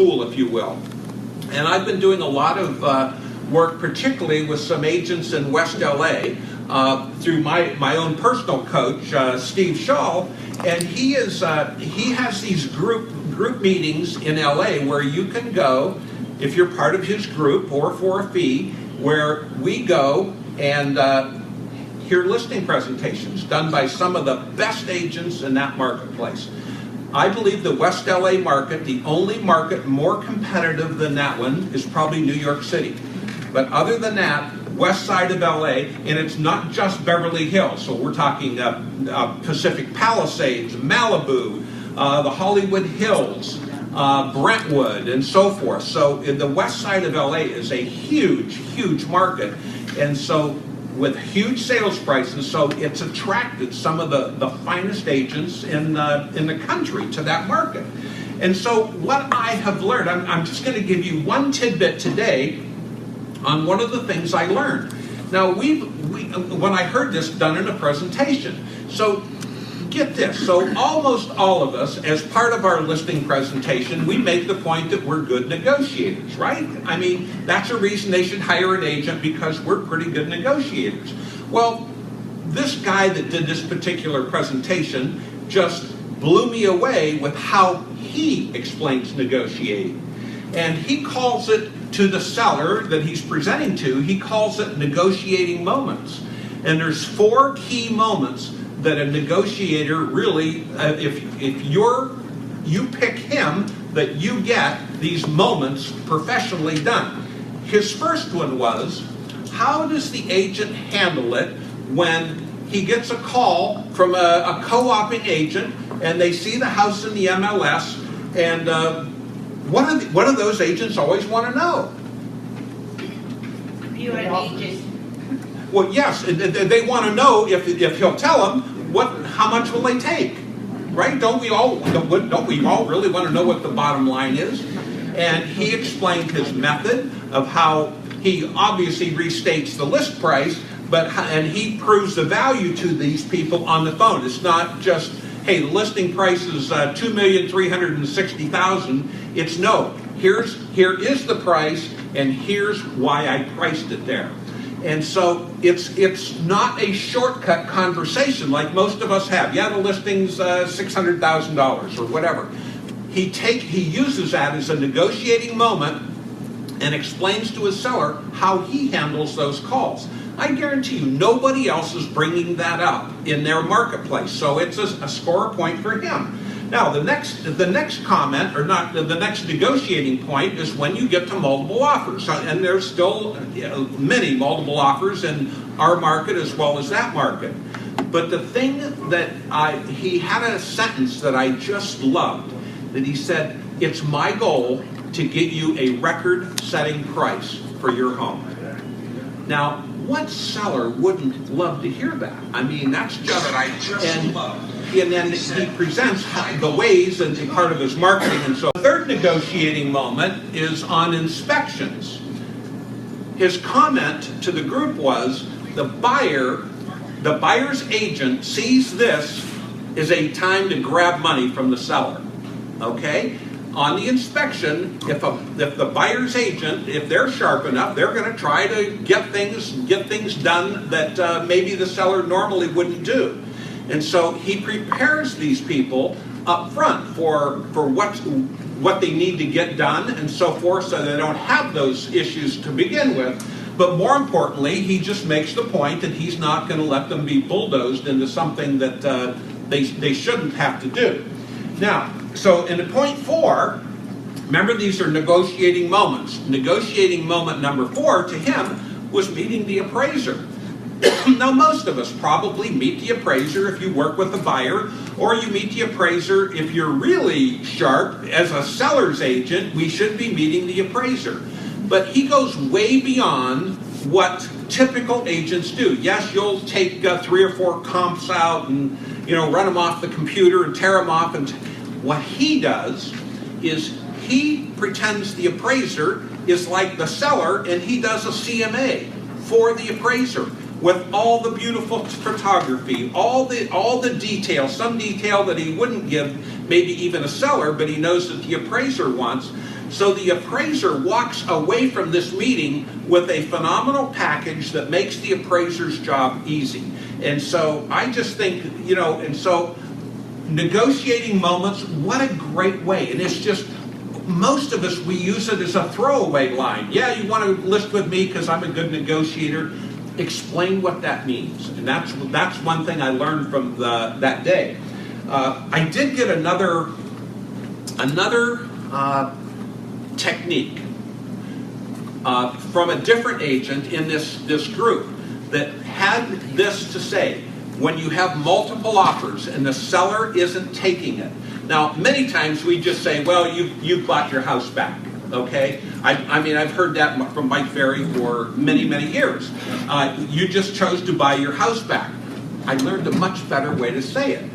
school, if you will. And I've been doing a lot of work, particularly with some agents in West LA, through my own personal coach, Steve Shaw, and he has these group meetings in LA where you can go if you're part of his group or for a fee, where we go and hear listing presentations done by some of the best agents in that marketplace. I believe the West LA market, the only market more competitive than that one, is probably New York City. But other than that, west side of LA, and it's not just Beverly Hills, so we're talking Pacific Palisades, Malibu, the Hollywood Hills, Brentwood, and so forth. So the west side of LA is a huge, huge market, and so with huge sales prices, so it's attracted some of the finest agents in the country to that market. And so what I have learned, I'm just going to give you one tidbit today on one of the things I learned. Now, when I heard this done in a presentation, so get this, so almost all of us, as part of our listing presentation, we make the point that we're good negotiators, right? I mean, that's a reason they should hire an agent, because we're pretty good negotiators. Well, this guy that did this particular presentation just blew me away with how he explains negotiating. And he calls it, to the seller that he's presenting to, he calls it negotiating moments. And there's 4 key moments that a negotiator really, if you pick him, that you get these moments professionally done. His first one was, how does the agent handle it when he gets a call from a co-oping agent and they see the house in the MLS, and what do those agents always want to know? You're an agent. Well, yes, they want to know if he'll tell them how much will they take, right? Don't we all really want to know what the bottom line is? And he explained his method of how he obviously restates the list price, and he proves the value to these people on the phone. It's not just, hey, the listing price is $2,360,000. It's no. Here is the price, and here's why I priced it there. And so it's not a shortcut conversation like most of us have. Yeah, the listing's $600,000 or whatever. He uses that as a negotiating moment and explains to his seller how he handles those calls. I guarantee you, nobody else is bringing that up in their marketplace, so it's a score point for him. Now, the next comment, or not, the next negotiating point is when you get to multiple offers, and there's still many multiple offers in our market as well as that market. But the thing that he had a sentence that I just loved, that he said, "It's my goal to get you a record-setting price for your home." Now, what seller wouldn't love to hear that? I mean, that's just, and then he presents the ways and part of his marketing. And so the third negotiating moment is on inspections. His comment to the group was, the buyer's agent sees this as a time to grab money from the seller. Okay? On the inspection, if the buyer's agent, if they're sharp enough, they're going to try to get things done that maybe the seller normally wouldn't do. And so he prepares these people up front for what they need to get done and so forth, so they don't have those issues to begin with. But more importantly, he just makes the point that he's not going to let them be bulldozed into something that they shouldn't have to do. Now, so in point 4, remember, these are negotiating moments. Negotiating moment number 4 to him was meeting the appraiser. Now, most of us probably meet the appraiser if you work with a buyer, or you meet the appraiser if you're really sharp. As a seller's agent, we should be meeting the appraiser. But he goes way beyond what typical agents do. Yes, you'll take 3 or 4 comps out and run them off the computer and tear them off. And what he does is he pretends the appraiser is like the seller, and he does a CMA for the appraiser with all the beautiful photography, all the detail, some detail that he wouldn't give maybe even a seller, but he knows that the appraiser wants. So the appraiser walks away from this meeting with a phenomenal package that makes the appraiser's job easy. And so I just think, and so negotiating moments, what a great way. And it's just, most of us, we use it as a throwaway line. Yeah, you want to list with me because I'm a good negotiator. Explain what that means. And that's one thing I learned from that day. I did get another technique from a different agent in this group that had this to say: when you have multiple offers and the seller isn't taking it. Now, many times we just say, well, you've bought your house back, okay? I mean, I've heard that from Mike Ferry for many, many years. You just chose to buy your house back. I learned a much better way to say it.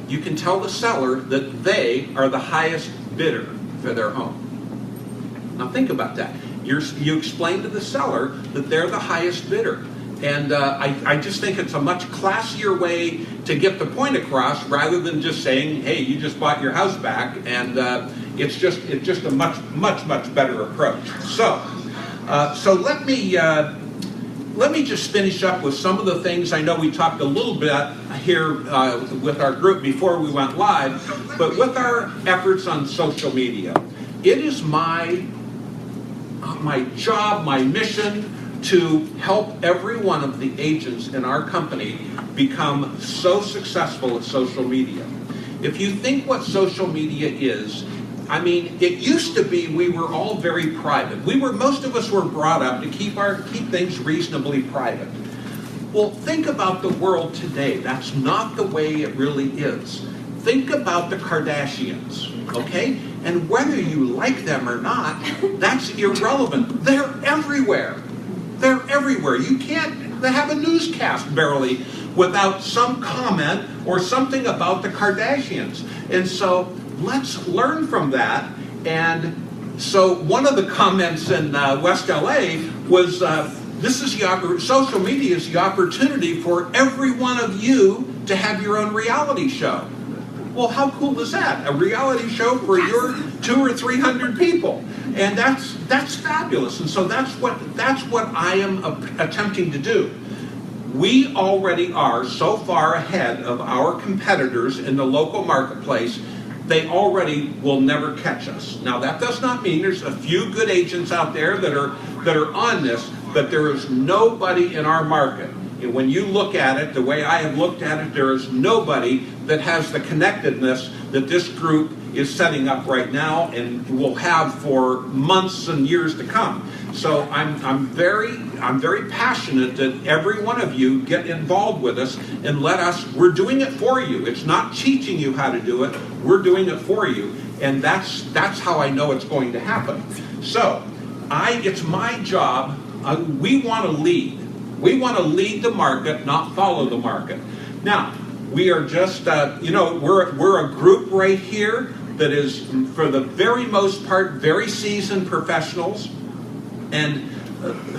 You can tell the seller that they are the highest bidder for their home. Now think about that. You explain to the seller that they're the highest bidder. And I just think it's a much classier way to get the point across, rather than just saying, hey, you just bought your house back. And it's just a much better approach. So let me just finish up with some of the things. I know we talked a little bit here with our group before we went live, but with our efforts on social media, it is my job, my mission, to help every one of the agents in our company become so successful at social media. If you think what social media is, I mean, it used to be we were all very private. Most of us were brought up to keep things reasonably private. Well, think about the world today. That's not the way it really is. Think about the Kardashians, okay? And whether you like them or not, that's irrelevant. They're everywhere. They're everywhere. You can't have a newscast barely without some comment or something about the Kardashians. And so let's learn from that. And so one of the comments in West LA was, social media is the opportunity for every one of you to have your own reality show. Well, how cool is that? A reality show for your 200 or 300 people. And that's fabulous. And so that's what I am attempting to do. We already are so far ahead of our competitors in the local marketplace, they already will never catch us. Now, that does not mean there's a few good agents out there that are on this, but there is nobody in our market. And when you look at it, the way I have looked at it, there is nobody that has the connectedness that this group is setting up right now and will have for months and years to come. So I'm very passionate that every one of you get involved with us and we're doing it for you. It's not teaching you how to do it. We're doing it for you. And that's how I know it's going to happen. So it's my job. We want to lead. We want to lead the market, not follow the market. Now, we are just, we're a group right here that is, for the very most part, very seasoned professionals. And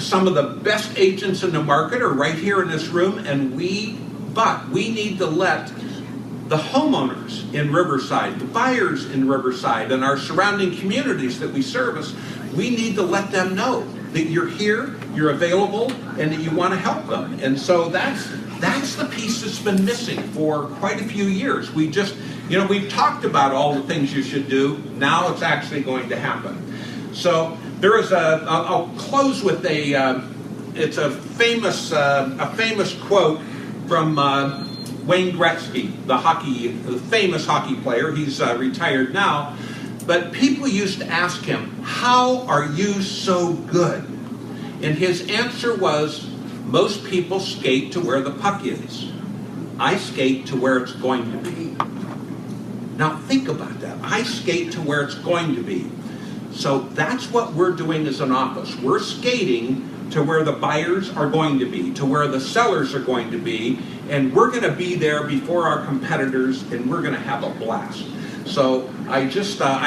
some of the best agents in the market are right here in this room. But we need to let the homeowners in Riverside, the buyers in Riverside, and our surrounding communities that we service, we need to let them know that you're here, you're available, and that you want to help them. And so that's the piece that's been missing for quite a few years. We just, we've talked about all the things you should do. Now it's actually going to happen. So there is I'll close with it's a famous quote from Wayne Gretzky, the famous hockey player. He's retired now. But people used to ask him, how are you so good? And his answer was, most people skate to where the puck is. I skate to where it's going to be. Now think about that. I skate to where it's going to be. So that's what we're doing as an office. We're skating to where the buyers are going to be, to where the sellers are going to be, and we're going to be there before our competitors, and we're going to have a blast. So I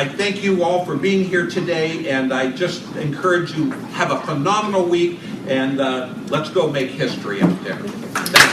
thank you all for being here today, and I just encourage you, have a phenomenal week, and let's go make history out there. Thank you.